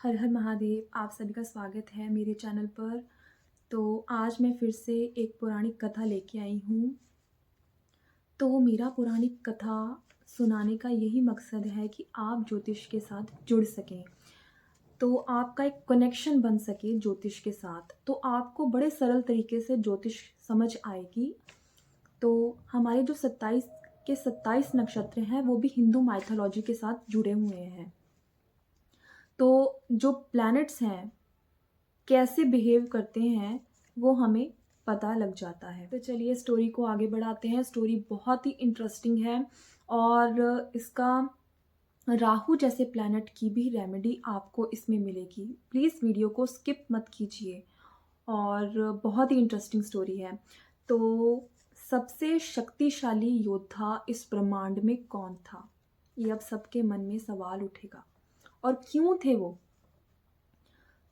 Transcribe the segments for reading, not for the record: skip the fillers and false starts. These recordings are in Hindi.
हर हर महादेव। आप सभी का स्वागत है मेरे चैनल पर। तो आज मैं फिर से एक पौराणिक कथा लेके आई हूँ। तो मेरा पौराणिक कथा सुनाने का यही मकसद है कि आप ज्योतिष के साथ जुड़ सकें, तो आपका एक कनेक्शन बन सके ज्योतिष के साथ, तो आपको बड़े सरल तरीके से ज्योतिष समझ आएगी। तो हमारे जो 27 नक्षत्र हैं वो भी हिंदू माइथोलॉजी के साथ जुड़े हुए हैं। तो जो प्लैनेट्स हैं कैसे बिहेव करते हैं वो हमें पता लग जाता है। तो चलिए स्टोरी को आगे बढ़ाते हैं। स्टोरी बहुत ही इंटरेस्टिंग है और इसका राहु जैसे प्लैनेट की भी रेमेडी आपको इसमें मिलेगी। प्लीज़ वीडियो को स्किप मत कीजिए और बहुत ही इंटरेस्टिंग स्टोरी है। तो सबसे शक्तिशाली योद्धा इस ब्रह्मांड में कौन था, ये अब सबके मन में सवाल उठेगा। और क्यों थे वो?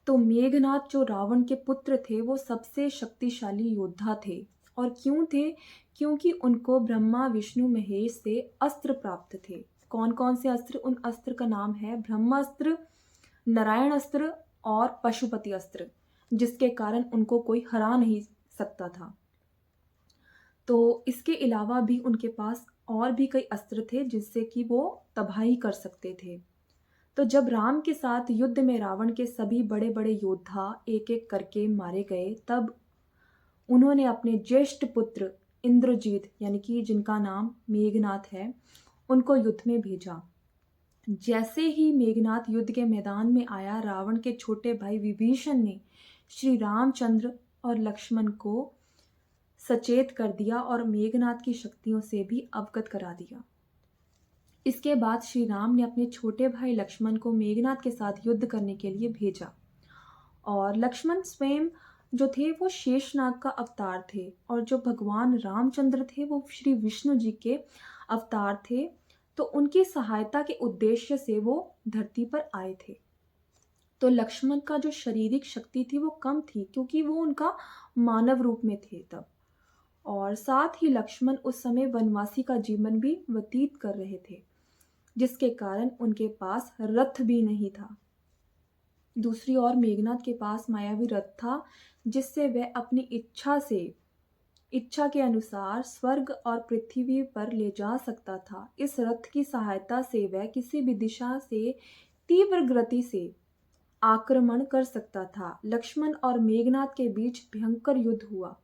तो मेघनाथ जो रावण के पुत्र थे वो सबसे शक्तिशाली योद्धा थे। और क्यों थे? क्योंकि उनको ब्रह्मा विष्णु महेश से अस्त्र प्राप्त थे। कौन कौन से अस्त्र? उन अस्त्र का नाम है ब्रह्मास्त्र, नारायण अस्त्र और पशुपति अस्त्र, जिसके कारण उनको कोई हरा नहीं सकता था। तो इसके अलावा भी उनके पास और भी कई अस्त्र थे जिससे कि वो तबाही कर सकते थे। तो जब राम के साथ युद्ध में रावण के सभी बड़े बड़े योद्धा एक एक करके मारे गए, तब उन्होंने अपने ज्येष्ठ पुत्र इंद्रजीत, यानी कि जिनका नाम मेघनाथ है, उनको युद्ध में भेजा। जैसे ही मेघनाथ युद्ध के मैदान में आया, रावण के छोटे भाई विभीषण ने श्री रामचंद्र और लक्ष्मण को सचेत कर दिया और मेघनाथ की शक्तियों से भी अवगत करा दिया। इसके बाद श्री राम ने अपने छोटे भाई लक्ष्मण को मेघनाथ के साथ युद्ध करने के लिए भेजा। और लक्ष्मण स्वयं जो थे वो शेषनाग का अवतार थे, और जो भगवान रामचंद्र थे वो श्री विष्णु जी के अवतार थे। तो उनकी सहायता के उद्देश्य से वो धरती पर आए थे। तो लक्ष्मण का जो शारीरिक शक्ति थी वो कम थी, क्योंकि वो उनका मानव रूप में थे तब। और साथ ही लक्ष्मण उस समय वनवासी का जीवन भी व्यतीत कर रहे थे, जिसके कारण उनके पास रथ भी नहीं था। दूसरी ओर मेघनाथ के पास मायावी रथ था, जिससे वह अपनी इच्छा के अनुसार स्वर्ग और पृथ्वी पर ले जा सकता था। इस रथ की सहायता से वह किसी भी दिशा से तीव्र गति से आक्रमण कर सकता था। लक्ष्मण और मेघनाथ के बीच भयंकर युद्ध हुआ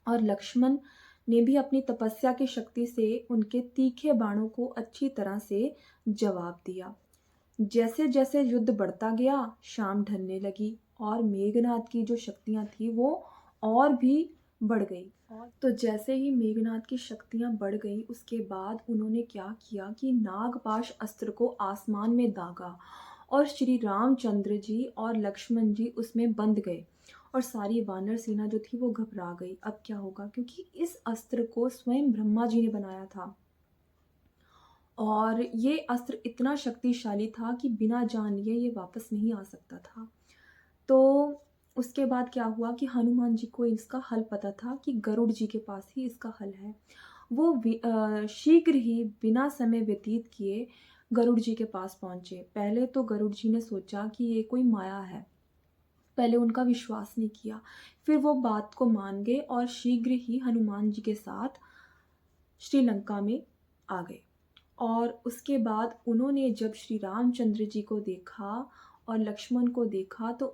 और लक्ष्मण ने भी अपनी तपस्या की शक्ति से उनके तीखे बाणों को अच्छी तरह से जवाब दिया। जैसे जैसे युद्ध बढ़ता गया, शाम ढलने लगी और मेघनाथ की जो शक्तियां थी वो और भी बढ़ गई। तो जैसे ही मेघनाथ की शक्तियां बढ़ गई, उसके बाद उन्होंने क्या किया कि नागपाश अस्त्र को आसमान में दागा और श्री रामचंद्र जी और लक्ष्मण जी उसमें बंध गए। और सारी वानर सेना जो थी वो घबरा गई। अब क्या होगा, क्योंकि इस अस्त्र को स्वयं ब्रह्मा जी ने बनाया था और ये अस्त्र इतना शक्तिशाली था कि बिना जान लिए ये वापस नहीं आ सकता था। तो उसके बाद क्या हुआ कि हनुमान जी को इसका हल पता था कि गरुड़ जी के पास ही इसका हल है। वो शीघ्र ही बिना समय व्यतीत किए गरुड़ जी के पास पहुंचे। पहले तो गरुड़ जी ने सोचा कि ये कोई माया है, पहले उनका विश्वास नहीं किया, फिर वो बात को मान गए और शीघ्र ही हनुमान जी के साथ श्रीलंका में आ गए। और उसके बाद उन्होंने जब श्री रामचंद्र जी को देखा और लक्ष्मण को देखा, तो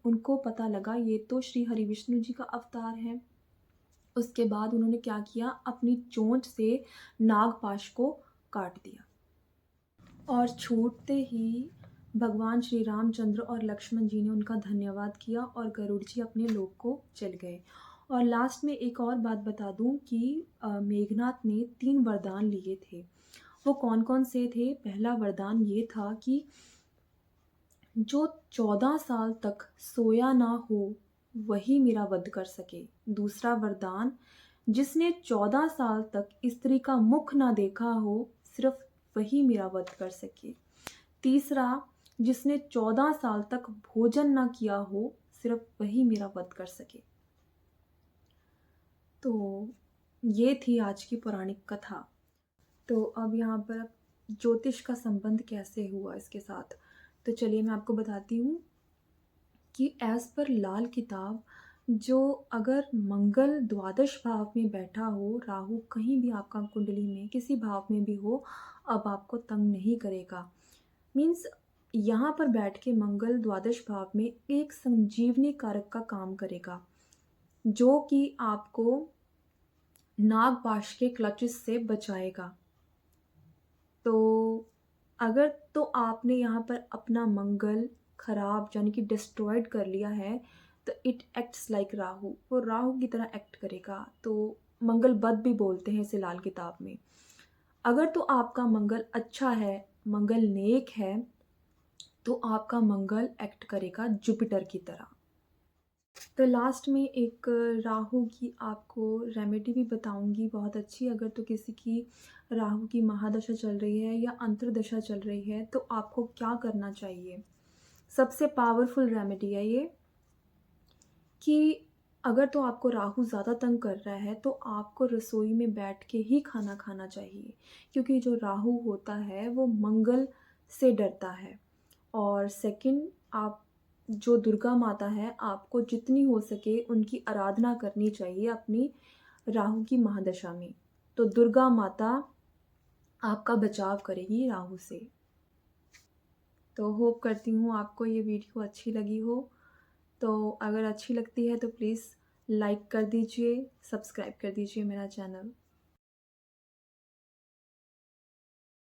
उनको पता लगा ये तो श्री हरि विष्णु जी का अवतार है। उसके बाद उन्होंने क्या किया, अपनी चोंच से नागपाश को काट दिया और छूटते ही भगवान श्री रामचंद्र और लक्ष्मण जी ने उनका धन्यवाद किया और गरुड़ जी अपने लोक को चल गए। और लास्ट में एक और बात बता दूं कि मेघनाथ ने 3 वरदान लिए थे। वो कौन कौन से थे? पहला वरदान ये था कि जो 14 साल तक सोया ना हो वही मेरा वध कर सके। दूसरा वरदान, जिसने 14 साल तक स्त्री का मुख ना देखा हो सिर्फ वही मेरा वध कर सके। तीसरा, जिसने 14 साल तक भोजन ना किया हो सिर्फ वही मेरा वध कर सके। तो ये थी आज की पौराणिक कथा। तो अब यहाँ पर ज्योतिष का संबंध कैसे हुआ इसके साथ? तो चलिए मैं आपको बताती हूँ कि एज़ पर लाल किताब, जो अगर मंगल द्वादश भाव में बैठा हो, राहु कहीं भी आपका कुंडली में किसी भाव में भी हो, अब आपको तंग नहीं करेगा। मीन्स यहाँ पर बैठ के मंगल द्वादश भाव में एक संजीवनी कारक का काम करेगा, जो कि आपको नागपाश के क्लचेस से बचाएगा। तो अगर तो आपने यहाँ पर अपना मंगल खराब यानी कि डिस्ट्रॉयड कर लिया है, तो इट एक्ट्स लाइक राहु, वो राहु की तरह एक्ट करेगा। तो मंगल बद भी बोलते हैं इसे लाल किताब में। अगर तो आपका मंगल अच्छा है, मंगल नेक है, तो आपका मंगल एक्ट करेगा जुपिटर की तरह। तो लास्ट में एक राहु की आपको रेमेडी भी बताऊंगी बहुत अच्छी। अगर तो किसी की राहु की महादशा चल रही है या अंतर्दशा चल रही है, तो आपको क्या करना चाहिए। सबसे पावरफुल रेमेडी है ये, कि अगर तो आपको राहु ज़्यादा तंग कर रहा है, तो आपको रसोई में बैठ के ही खाना खाना चाहिए, क्योंकि जो राहु होता है वो मंगल से डरता है। और सेकंड, आप जो दुर्गा माता है, आपको जितनी हो सके उनकी आराधना करनी चाहिए अपनी राहु की महादशा में। तो दुर्गा माता आपका बचाव करेगी राहु से। तो होप करती हूँ आपको ये वीडियो अच्छी लगी हो। तो अगर अच्छी लगती है तो प्लीज़ लाइक कर दीजिए, सब्सक्राइब कर दीजिए मेरा चैनल।